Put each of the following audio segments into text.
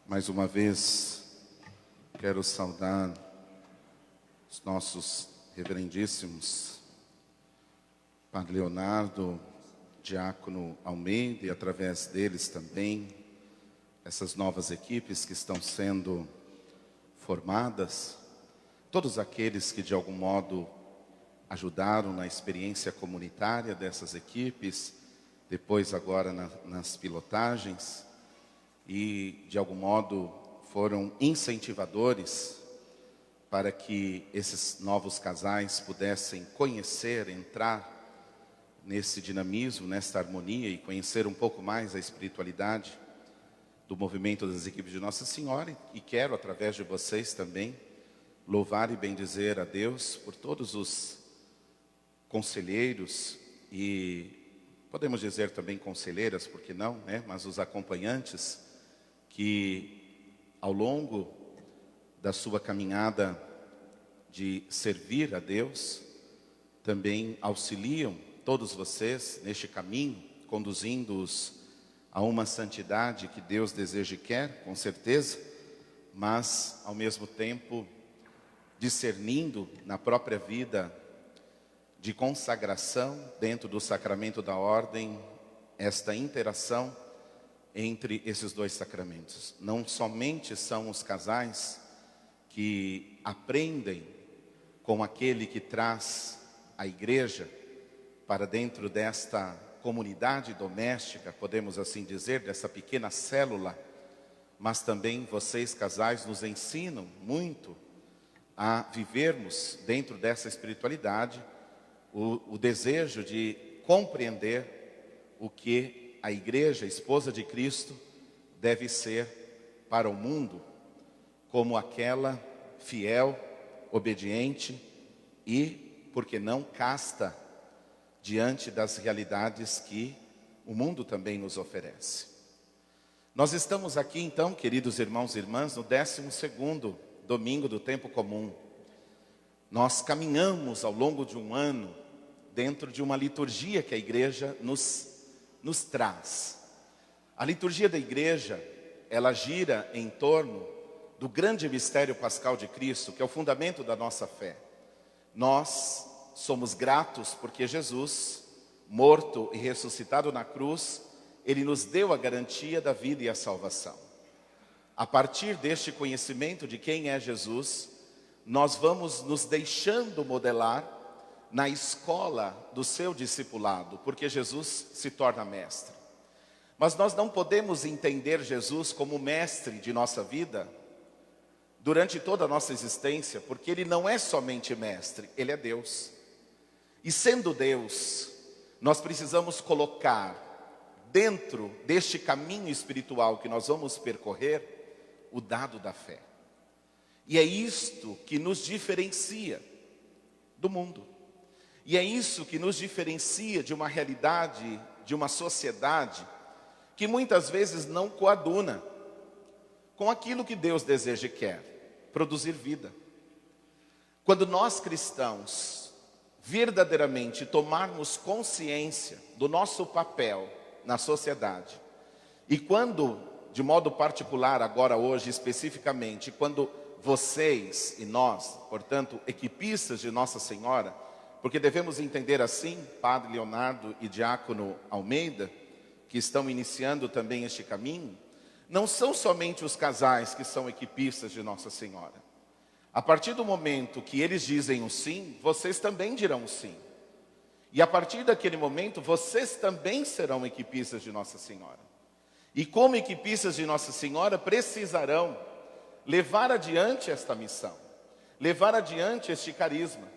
Mais uma vez, quero saudar os nossos reverendíssimos Padre Leonardo, Diácono Almeida, e através deles também, essas novas equipes que estão sendo formadas, todos aqueles que de algum modo ajudaram na experiência comunitária dessas equipes, depois agora nas pilotagens, e de algum modo foram incentivadores para que esses novos casais pudessem conhecer, entrar nesse dinamismo, nesta harmonia e conhecer um pouco mais a espiritualidade do movimento das equipes de Nossa Senhora. E quero, através de vocês também, louvar e bendizer a Deus por todos os conselheiros e podemos dizer também conselheiras, por que não, né? Mas os acompanhantes que ao longo da sua caminhada de servir a Deus, também auxiliam todos vocês neste caminho, conduzindo-os a uma santidade que Deus deseja e quer, com certeza, mas ao mesmo tempo discernindo na própria vida de consagração dentro do sacramento da ordem, esta interação entre esses dois sacramentos. Não somente são os casais que aprendem com aquele que traz a igreja para dentro desta comunidade doméstica, podemos assim dizer, dessa pequena célula, mas também vocês casais nos ensinam muito a vivermos dentro dessa espiritualidade, o desejo de compreender o que a igreja, a esposa de Cristo, deve ser para o mundo, como aquela fiel, obediente e, por que não, casta, diante das realidades que o mundo também nos oferece. Nós estamos aqui então, queridos irmãos e irmãs, no 12º domingo do tempo comum. Nós caminhamos ao longo de um ano dentro de uma liturgia que a igreja nos traz. A liturgia da igreja, ela gira em torno do grande mistério pascal de Cristo, que é o fundamento da nossa fé. Nós somos gratos porque Jesus, morto e ressuscitado na cruz, Ele nos deu a garantia da vida e a salvação. A partir deste conhecimento de quem é Jesus, nós vamos nos deixando modelar na escola do seu discipulado, porque Jesus se torna mestre. Mas nós não podemos entender Jesus como mestre de nossa vida durante toda a nossa existência, porque Ele não é somente mestre, Ele é Deus. E sendo Deus, nós precisamos colocar dentro deste caminho espiritual que nós vamos percorrer o dado da fé. E é isto que nos diferencia do mundo. E é isso que nos diferencia de uma realidade, de uma sociedade que muitas vezes não coaduna com aquilo que Deus deseja e quer, produzir vida. Quando nós cristãos verdadeiramente tomarmos consciência do nosso papel na sociedade, e quando, de modo particular, agora hoje especificamente, quando vocês e nós, portanto, equipistas de Nossa Senhora, porque devemos entender assim, Padre Leonardo e Diácono Almeida, que estão iniciando também este caminho, não são somente os casais que são equipistas de Nossa Senhora. A partir do momento que eles dizem o sim, vocês também dirão o sim. E a partir daquele momento, vocês também serão equipistas de Nossa Senhora. E como equipistas de Nossa Senhora, precisarão levar adiante esta missão, levar adiante este carisma,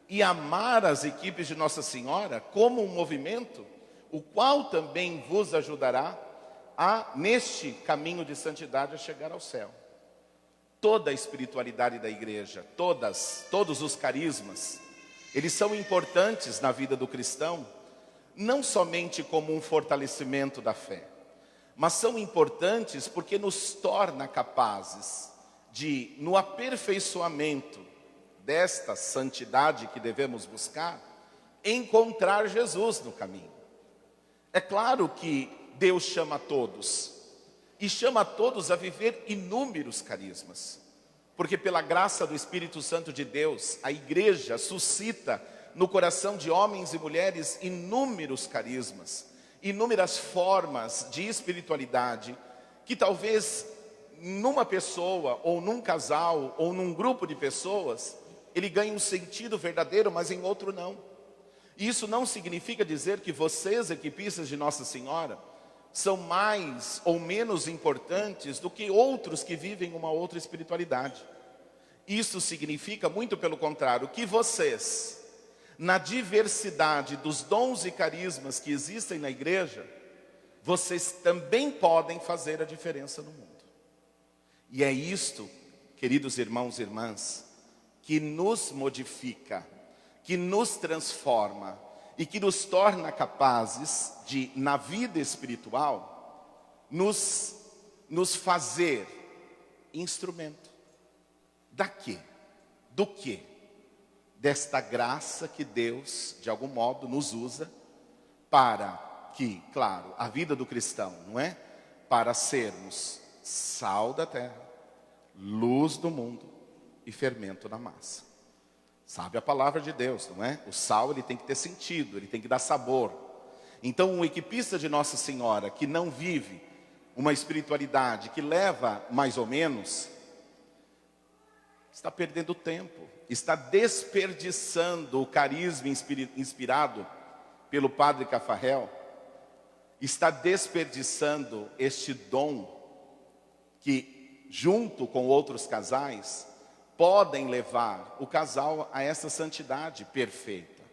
e amar as equipes de Nossa Senhora como um movimento, o qual também vos ajudará a, neste caminho de santidade, a chegar ao céu. Toda a espiritualidade da igreja, todos os carismas, eles são importantes na vida do cristão, não somente como um fortalecimento da fé, mas são importantes porque nos torna capazes de, no aperfeiçoamento desta santidade que devemos buscar, encontrar Jesus no caminho. É claro que Deus chama a todos, e chama a todos a viver inúmeros carismas. Porque pela graça do Espírito Santo de Deus, a igreja suscita no coração de homens e mulheres inúmeros carismas, inúmeras formas de espiritualidade, que talvez numa pessoa, ou num casal, ou num grupo de pessoas, ele ganhe um sentido verdadeiro, mas em outro não. Isso não significa dizer que vocês, equipistas de Nossa Senhora, são mais ou menos importantes do que outros que vivem uma outra espiritualidade. Isso significa, muito pelo contrário, que vocês, na diversidade dos dons e carismas que existem na igreja, vocês também podem fazer a diferença no mundo. E é isto, queridos irmãos e irmãs, que nos modifica, que nos transforma e que nos torna capazes de, na vida espiritual, nos fazer instrumento. Da quê? Do quê? Desta graça que Deus, de algum modo, nos usa para que, claro, a vida do cristão, não é? Para sermos sal da terra, luz do mundo e fermento na massa. Sabe a palavra de Deus, não é? O sal, ele tem que ter sentido, ele tem que dar sabor. Então, um equipista de Nossa Senhora que não vive uma espiritualidade que leva mais ou menos, está perdendo tempo, está desperdiçando o carisma inspirado pelo padre Cafarel, está desperdiçando este dom que, junto com outros casais, podem levar o casal a essa santidade perfeita.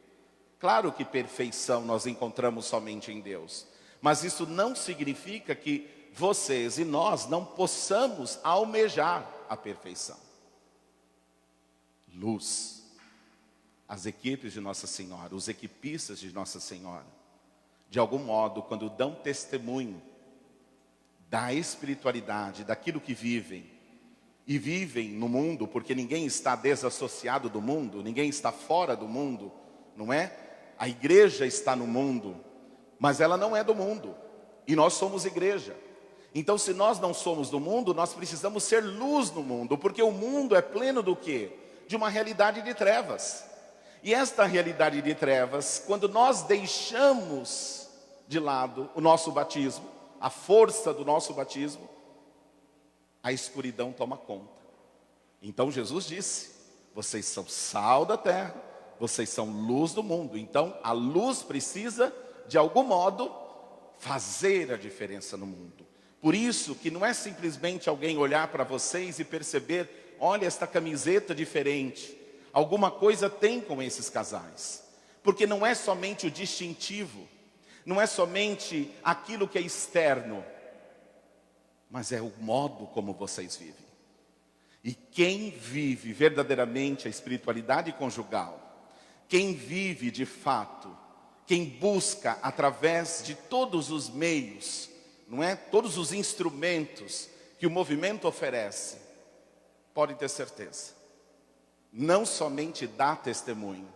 Claro que perfeição nós encontramos somente em Deus, mas isso não significa que vocês e nós não possamos almejar a perfeição. Luz. As equipes de Nossa Senhora, os equipistas de Nossa Senhora, de algum modo, quando dão testemunho da espiritualidade, daquilo que vivem, e vivem no mundo, porque ninguém está desassociado do mundo, ninguém está fora do mundo, não é? A igreja está no mundo, mas ela não é do mundo, e nós somos igreja. Então, se nós não somos do mundo, nós precisamos ser luz no mundo, porque o mundo é pleno do quê? De uma realidade de trevas. E esta realidade de trevas, quando nós deixamos de lado o nosso batismo, a força do nosso batismo, a escuridão toma conta. Então Jesus disse, vocês são sal da terra, vocês são luz do mundo. Então a luz precisa, de algum modo, fazer a diferença no mundo. Por isso que não é simplesmente alguém olhar para vocês e perceber, olha esta camiseta diferente, alguma coisa tem com esses casais. Porque não é somente o distintivo, não é somente aquilo que é externo, mas é o modo como vocês vivem. E quem vive verdadeiramente a espiritualidade conjugal, quem vive de fato, quem busca através de todos os meios, não é? Todos os instrumentos que o movimento oferece, pode ter certeza, não somente dá testemunho,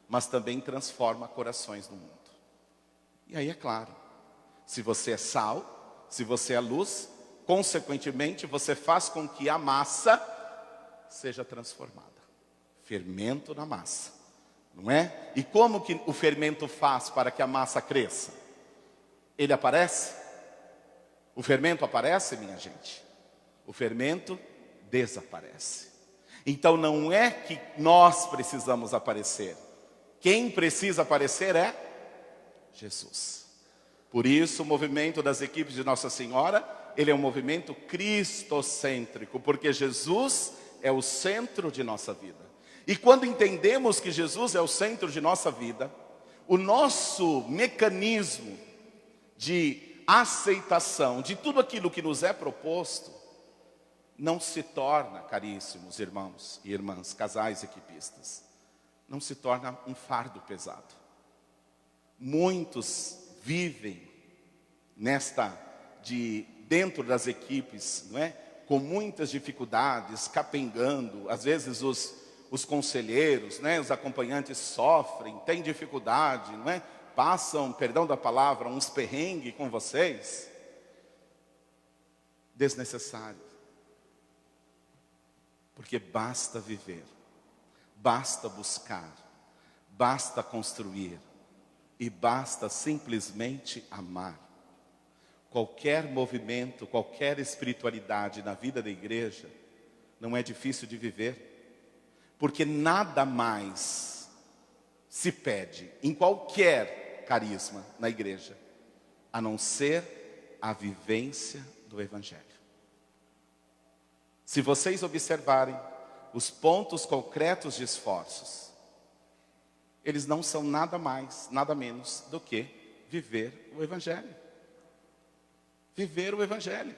mas também transforma corações no mundo. E aí é claro, se você é sal, se você é luz, consequentemente, você faz com que a massa seja transformada. Fermento na massa, não é? E como que o fermento faz para que a massa cresça? Ele aparece? O fermento aparece, minha gente? O fermento desaparece. Então não é que nós precisamos aparecer. Quem precisa aparecer é Jesus. Por isso o movimento das equipes de Nossa Senhora, ele é um movimento cristocêntrico, porque Jesus é o centro de nossa vida. E quando entendemos que Jesus é o centro de nossa vida, o nosso mecanismo de aceitação de tudo aquilo que nos é proposto, não se torna, caríssimos irmãos e irmãs, casais equipistas, não se torna um fardo pesado. Muitos vivem dentro das equipes, não é? Com muitas dificuldades, capengando. Às vezes os conselheiros, né? Os acompanhantes sofrem, têm dificuldade, não é? Passam, perdão da palavra, uns perrengues com vocês. desnecessários. Porque basta viver, basta buscar, basta construir e basta simplesmente amar. Qualquer movimento, qualquer espiritualidade na vida da igreja não é difícil de viver, porque nada mais se pede em qualquer carisma na igreja, a não ser a vivência do Evangelho. Se vocês observarem os pontos concretos de esforços, eles não são nada mais, nada menos do que viver o Evangelho. Viver o Evangelho.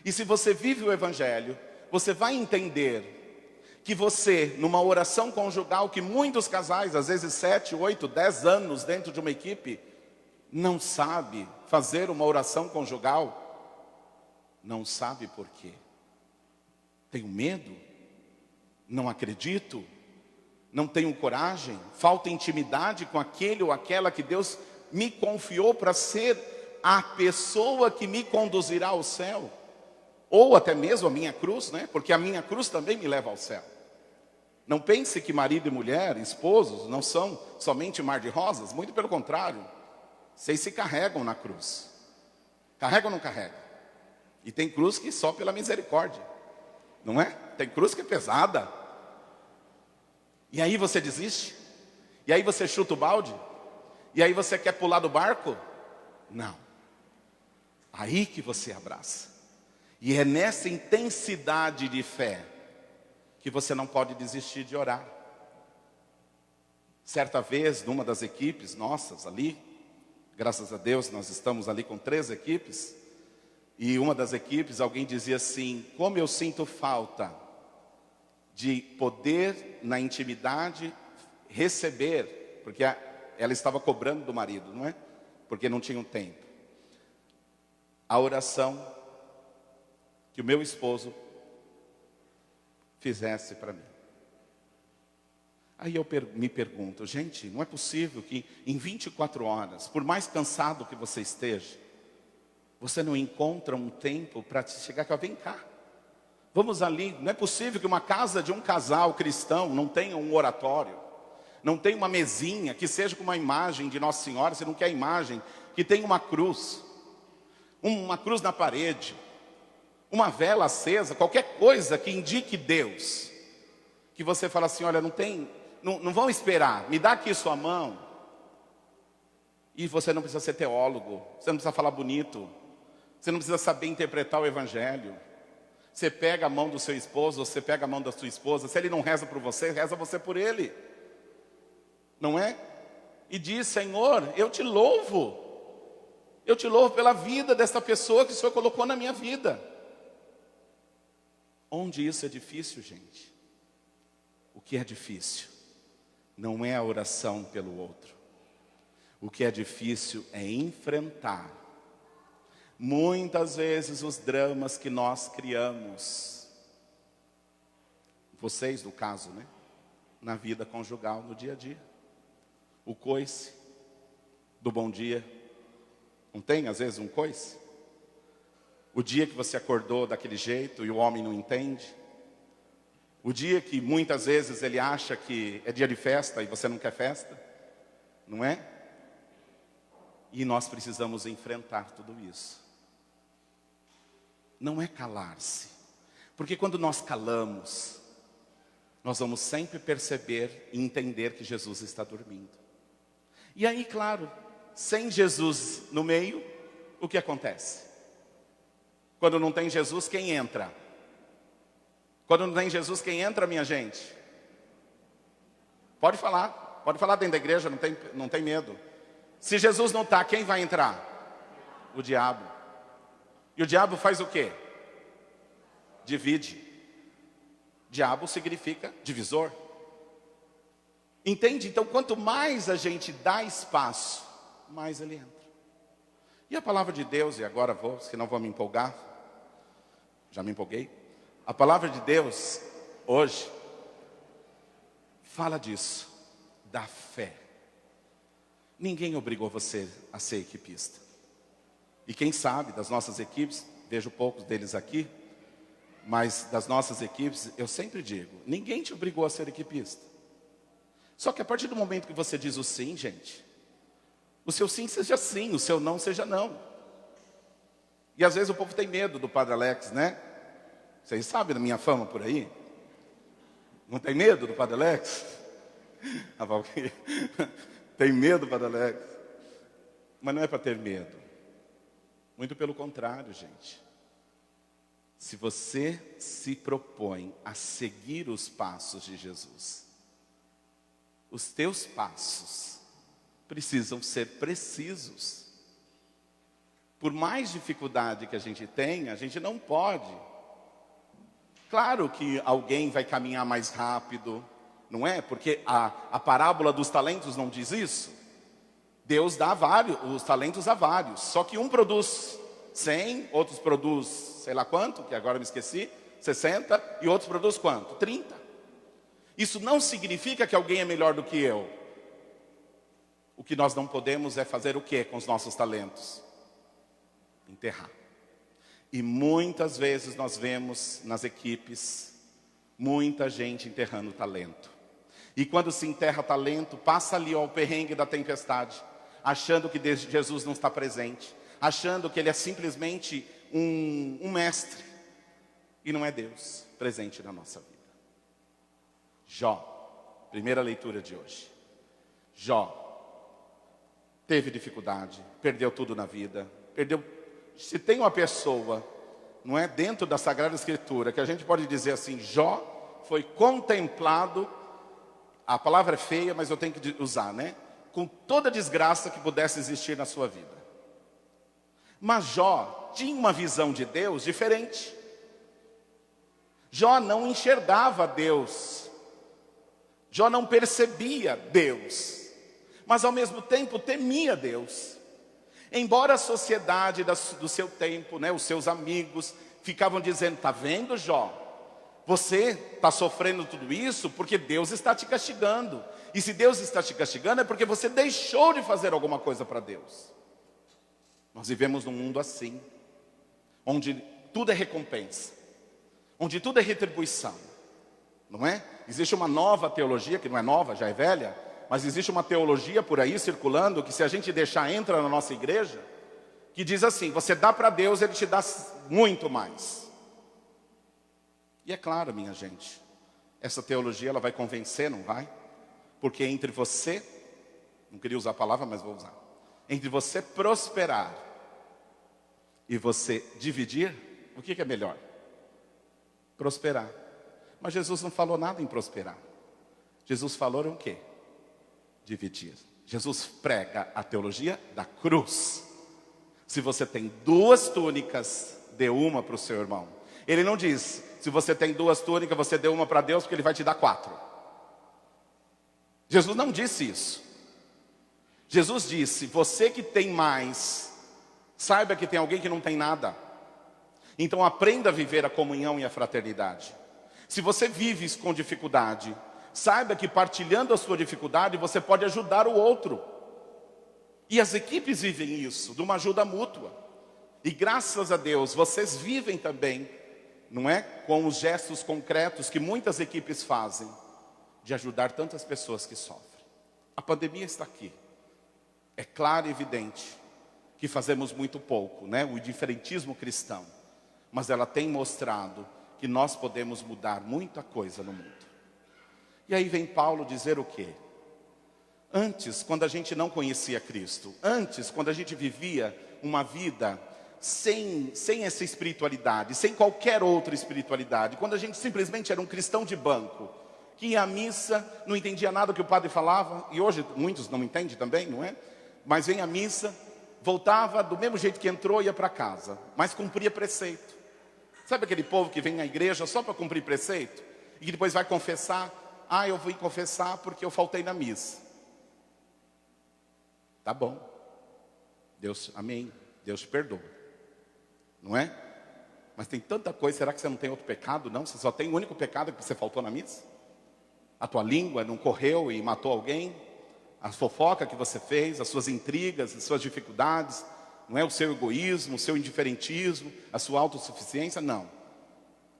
E se você vive o Evangelho, você vai entender que você, numa oração conjugal, que muitos casais, às vezes 7, 8, 10 anos dentro de uma equipe, não sabe fazer uma oração conjugal, não sabe por quê. Tenho medo, não acredito, não tenho coragem, falta intimidade com aquele ou aquela que Deus me confiou para ser a pessoa que me conduzirá ao céu. Ou até mesmo a minha cruz, né? Porque a minha cruz também me leva ao céu. Não pense que marido e mulher, esposos, não são somente mar de rosas, muito pelo contrário. Vocês se carregam na cruz. Carregam ou não carregam? E tem cruz que só pela misericórdia, não é? Tem cruz que é pesada. E aí você desiste? E aí você chuta o balde? E aí você quer pular do barco? Não. Aí que você abraça. E é nessa intensidade de fé que você não pode desistir de orar. Certa vez, numa das equipes nossas ali, graças a Deus nós estamos ali com 3 equipes, e uma das equipes, alguém dizia assim: como eu sinto falta de poder na intimidade receber, porque ela estava cobrando do marido, não é? Porque não tinha um tempo. A oração que o meu esposo fizesse para mim. Aí eu me pergunto, gente, não é possível que em 24 horas, por mais cansado que você esteja, você não encontra um tempo para chegar aqui, vem cá. Vamos ali, não é possível que uma casa de um casal cristão não tenha um oratório, não tenha uma mesinha que seja com uma imagem de Nossa Senhora, se não quer imagem, que tenha uma cruz na parede, uma vela acesa, qualquer coisa que indique Deus, que você fala assim, olha, não vão esperar, me dá aqui sua mão. E você não precisa ser teólogo, você não precisa falar bonito, você não precisa saber interpretar o Evangelho. Você pega a mão do seu esposo, você pega a mão da sua esposa, se ele não reza por você, reza você por ele. Não é? E diz, Senhor, eu te louvo pela vida dessa pessoa que o Senhor colocou na minha vida. Onde isso é difícil, gente? O que é difícil não é a oração pelo outro. O que é difícil é enfrentar muitas vezes os dramas que nós criamos. Vocês, no caso, né? Na vida conjugal, no dia a dia. O coice do bom dia. Não tem, às vezes, um coice? O dia que você acordou daquele jeito e o homem não entende. O dia que muitas vezes ele acha que é dia de festa e você não quer festa. Não é? E nós precisamos enfrentar tudo isso. Não é calar-se. Porque quando nós calamos, nós vamos sempre perceber e entender que Jesus está dormindo. E aí, claro, sem Jesus no meio, o que acontece? Quando não tem Jesus, quem entra? Quando não tem Jesus, quem entra, minha gente? Pode falar dentro da igreja, não tem medo. Se Jesus não está, quem vai entrar? O diabo. E o diabo faz o quê? Divide. Diabo significa divisor. Entende? Então, quanto mais a gente dá espaço, mais ele entra. E a palavra de Deus, e agora vou, senão vou me empolgar. Já me empolguei. A palavra de Deus, hoje, fala disso, da fé. Ninguém obrigou você a ser equipista. E quem sabe, das nossas equipes, vejo poucos deles aqui, mas das nossas equipes, eu sempre digo, ninguém te obrigou a ser equipista. Só que a partir do momento que você diz o sim, gente, o seu sim seja sim, o seu não seja não. E às vezes o povo tem medo do Padre Alex, né? Vocês sabem da minha fama por aí? Não tem medo do Padre Alex? A Valquíria tem medo do Padre Alex? Mas não é para ter medo. Muito pelo contrário, gente. Se você se propõe a seguir os passos de Jesus, os teus passos precisam ser precisos. Por mais dificuldade que a gente não pode. Claro que alguém vai caminhar mais rápido, não é? Porque a parábola dos talentos não diz isso. Deus dá os talentos a vários. Só que um produz 100, outros produz sei lá quanto, que agora me esqueci, 60, e outros produz quanto? 30. Isso não significa que alguém é melhor do que eu. O que nós não podemos é fazer o quê com os nossos talentos? Enterrar. E muitas vezes nós vemos nas equipes muita gente enterrando talento. E quando se enterra talento, passa ali ao perrengue da tempestade, achando que Jesus não está presente, achando que ele é simplesmente um mestre, e não é Deus presente na nossa vida. Jó, primeira leitura de hoje. Jó teve dificuldade, perdeu tudo na vida, se tem uma pessoa, não é, dentro da Sagrada Escritura, que a gente pode dizer assim, Jó foi contemplado, a palavra é feia, mas eu tenho que usar, né? Com toda a desgraça que pudesse existir na sua vida. Mas Jó tinha uma visão de Deus diferente. Jó não enxergava Deus. Jó não percebia Deus. Mas ao mesmo tempo temia Deus. Embora a sociedade do seu tempo, né, os seus amigos, ficavam dizendo, tá vendo, Jó? Você está sofrendo tudo isso porque Deus está te castigando. E se Deus está te castigando é porque você deixou de fazer alguma coisa para Deus. Nós vivemos num mundo assim, onde tudo é recompensa, onde tudo é retribuição, não é? Existe uma nova teologia, que não é nova, já é velha, mas existe uma teologia por aí circulando, que se a gente deixar entra na nossa igreja, que diz assim, você dá para Deus, Ele te dá muito mais. E é claro, minha gente, essa teologia ela vai convencer, não vai? Porque entre você, não queria usar a palavra, mas vou usar. Entre você prosperar e você dividir, o que é melhor? Prosperar. Mas Jesus não falou nada em prosperar. Jesus falou em quê? Dividir. Jesus prega a teologia da cruz. Se você tem 2 túnicas, dê uma para o seu irmão. Ele não diz, se você tem 2 túnicas, você dê uma para Deus, porque Ele vai te dar 4. Jesus não disse isso. Jesus disse, você que tem mais, saiba que tem alguém que não tem nada. Então aprenda a viver a comunhão e a fraternidade. Se você vive com dificuldade, saiba que partilhando a sua dificuldade, você pode ajudar o outro. E as equipes vivem isso, de uma ajuda mútua. E graças a Deus, vocês vivem também, não é? Com os gestos concretos que muitas equipes fazem, de ajudar tantas pessoas que sofrem. A pandemia está aqui. É claro e evidente que fazemos muito pouco, né? O indiferentismo cristão. Mas ela tem mostrado que nós podemos mudar muita coisa no mundo. E aí vem Paulo dizer o quê? Antes, quando a gente não conhecia Cristo, antes, quando a gente vivia uma vida sem essa espiritualidade, sem qualquer outra espiritualidade, quando a gente simplesmente era um cristão de banco, que ia à missa, não entendia nada do que o padre falava, e hoje muitos não entendem também, não é? Mas vem à missa, voltava do mesmo jeito que entrou e ia para casa, mas cumpria preceito. Sabe aquele povo que vem à igreja só para cumprir preceito? E que depois vai confessar, eu vou confessar porque eu faltei na missa. Tá bom, Deus, amém, Deus te perdoa, não é? Mas tem tanta coisa, será que você não tem outro pecado? Não, você só tem o único pecado que você faltou na missa? A tua língua não correu e matou alguém? A fofoca que você fez, as suas intrigas, as suas dificuldades, não é o seu egoísmo, o seu indiferentismo, a sua autossuficiência, não.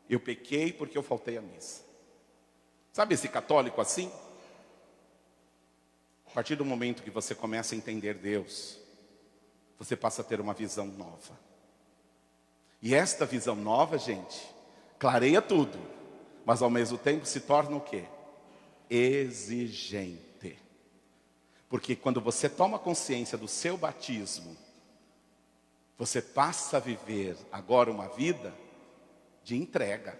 Eu pequei porque eu faltei à missa. Sabe esse católico assim? A partir do momento que você começa a entender Deus, você passa a ter uma visão nova. E esta visão nova, gente, clareia tudo, mas ao mesmo tempo se torna o quê? Exigente. Porque quando você toma consciência do seu batismo, você passa a viver agora uma vida de entrega.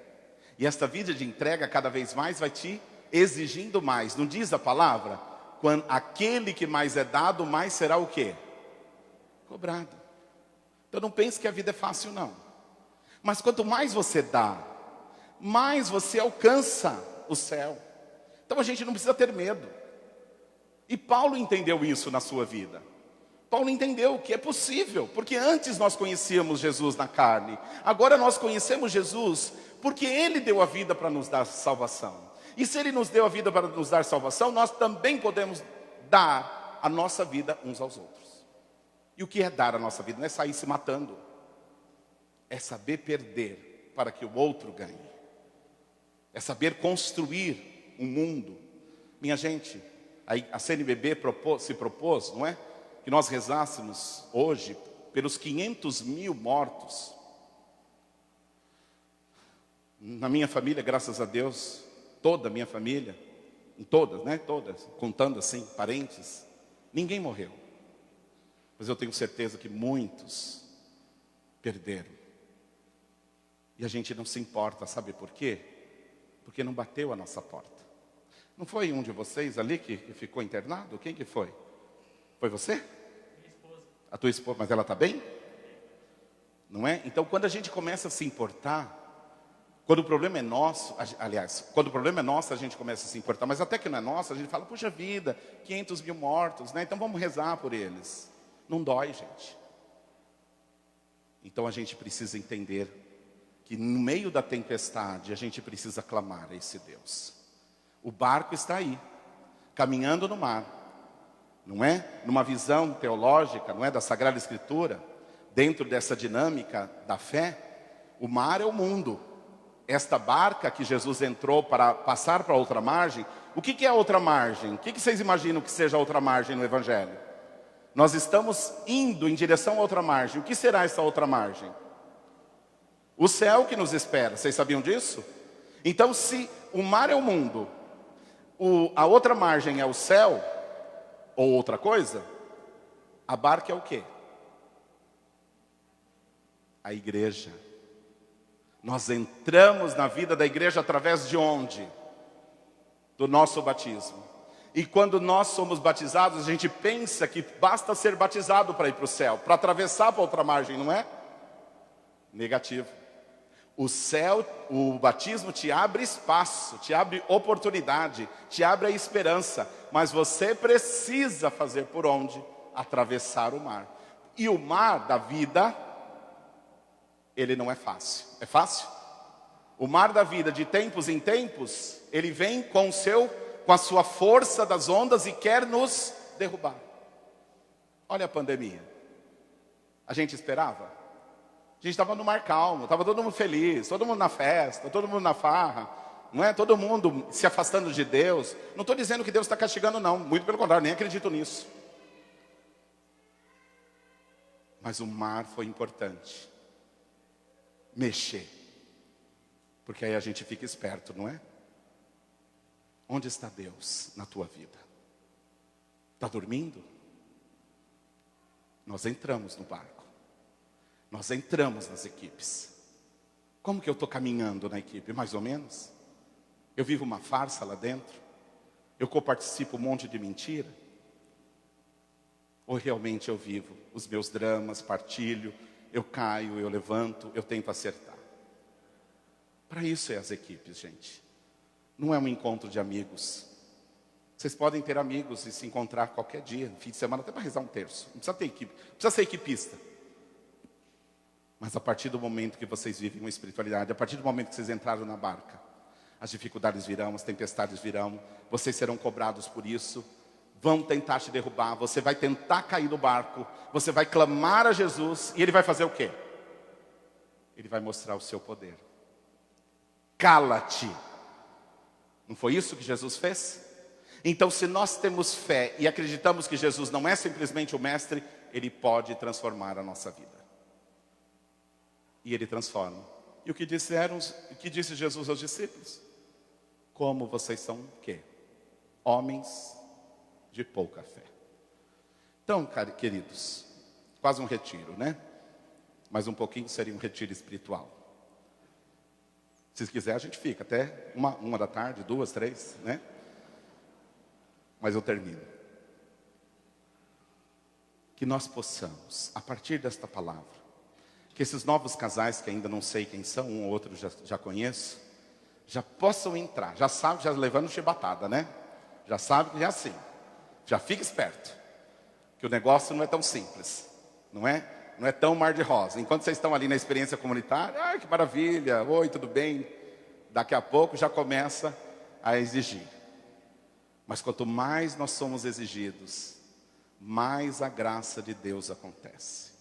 E esta vida de entrega cada vez mais vai te exigindo mais. Não diz a palavra? Quando aquele que mais é dado, mais será o quê? Cobrado. Então não pense que a vida é fácil, não. Mas quanto mais você dá, mais você alcança o céu. Então a gente não precisa ter medo. E Paulo entendeu isso na sua vida. Paulo entendeu que é possível, porque antes nós conhecíamos Jesus na carne. Agora nós conhecemos Jesus porque Ele deu a vida para nos dar salvação. E se Ele nos deu a vida para nos dar salvação, nós também podemos dar a nossa vida uns aos outros. E o que é dar a nossa vida? Não é sair se matando. É saber perder para que o outro ganhe. É saber construir um mundo. Minha gente, a CNBB se propôs, não é? Que nós rezássemos hoje pelos 500 mil mortos. Na minha família, graças a Deus, toda a minha família, em todas, né? Todas, contando assim, parentes, ninguém morreu. Mas eu tenho certeza que muitos perderam. E a gente não se importa, sabe por quê? Porque não bateu a nossa porta. Não foi um de vocês ali que ficou internado? Quem que foi? Foi você? Minha esposa. A tua esposa, mas ela está bem? Não é? Então quando a gente começa a se importar, quando o problema é nosso, aliás, quando o problema é nosso, a gente começa a se importar, mas até que não é nosso, a gente fala, puxa vida, 500 mil mortos, né? Então vamos rezar por eles. Não dói, gente. Então a gente precisa entender que no meio da tempestade, a gente precisa clamar a esse Deus. O barco está aí, caminhando no mar, não é? Numa visão teológica, não é? Da Sagrada Escritura, dentro dessa dinâmica da fé, o mar é o mundo. Esta barca que Jesus entrou para passar para outra margem, o que é a outra margem? O que vocês imaginam que seja a outra margem no Evangelho? Nós estamos indo em direção à outra margem. O que será essa outra margem? O céu que nos espera. Vocês sabiam disso? Então, se o mar é o mundo, a outra margem é o céu, ou outra coisa, a barca é o quê? A igreja. Nós entramos na vida da igreja através de onde? Do nosso batismo. E quando nós somos batizados, a gente pensa que basta ser batizado para ir para o céu, para atravessar para outra margem, não é? Negativo. O céu, o batismo te abre espaço, te abre oportunidade, te abre a esperança. Mas você precisa fazer por onde? Atravessar o mar. E o mar da vida, ele não é fácil. É fácil? O mar da vida, de tempos em tempos, ele vem com a sua força das ondas e quer nos derrubar. Olha a pandemia. A gente esperava? A gente estava no mar calmo, estava todo mundo feliz, todo mundo na festa, todo mundo na farra, não é? Todo mundo se afastando de Deus. Não estou dizendo que Deus está castigando, não. Muito pelo contrário, nem acredito nisso. Mas o mar foi importante. Mexer. Porque aí a gente fica esperto, não é? Onde está Deus na tua vida? Está dormindo? Nós entramos no barco. Nós entramos nas equipes. Como que eu estou caminhando na equipe? Mais ou menos. Eu vivo uma farsa lá dentro? Eu coparticipo um monte de mentira? Ou realmente eu vivo os meus dramas, partilho, eu caio, eu levanto, eu tento acertar? Para isso é as equipes, gente. Não é um encontro de amigos. Vocês podem ter amigos e se encontrar qualquer dia, no fim de semana, até para rezar um terço. Não precisa ter equipe, não precisa ser equipista. Mas a partir do momento que vocês vivem uma espiritualidade, a partir do momento que vocês entraram na barca, as dificuldades virão, as tempestades virão, vocês serão cobrados por isso, vão tentar te derrubar, você vai tentar cair do barco, você vai clamar a Jesus, e Ele vai fazer o quê? Ele vai mostrar o seu poder. Cala-te. Não foi isso que Jesus fez? Então, se nós temos fé e acreditamos que Jesus não é simplesmente o mestre, Ele pode transformar a nossa vida. E Ele transforma. E o que disse Jesus aos discípulos? Como vocês são o quê? Homens de pouca fé. Então, queridos, quase um retiro, né? Mas um pouquinho seria um retiro espiritual. Se quiser, a gente fica até uma da tarde, 2, 3, né? Mas eu termino. Que nós possamos, a partir desta palavra, que esses novos casais, que ainda não sei quem são, um ou outro já conheço, já possam entrar, já sabe, já levando chibatada, né? Já sabe que é assim. Já fica esperto, que o negócio não é tão simples, não é? Não é tão mar de rosa. Enquanto vocês estão ali na experiência comunitária, ai, que maravilha, oi, tudo bem? Daqui a pouco já começa a exigir. Mas quanto mais nós somos exigidos, mais a graça de Deus acontece.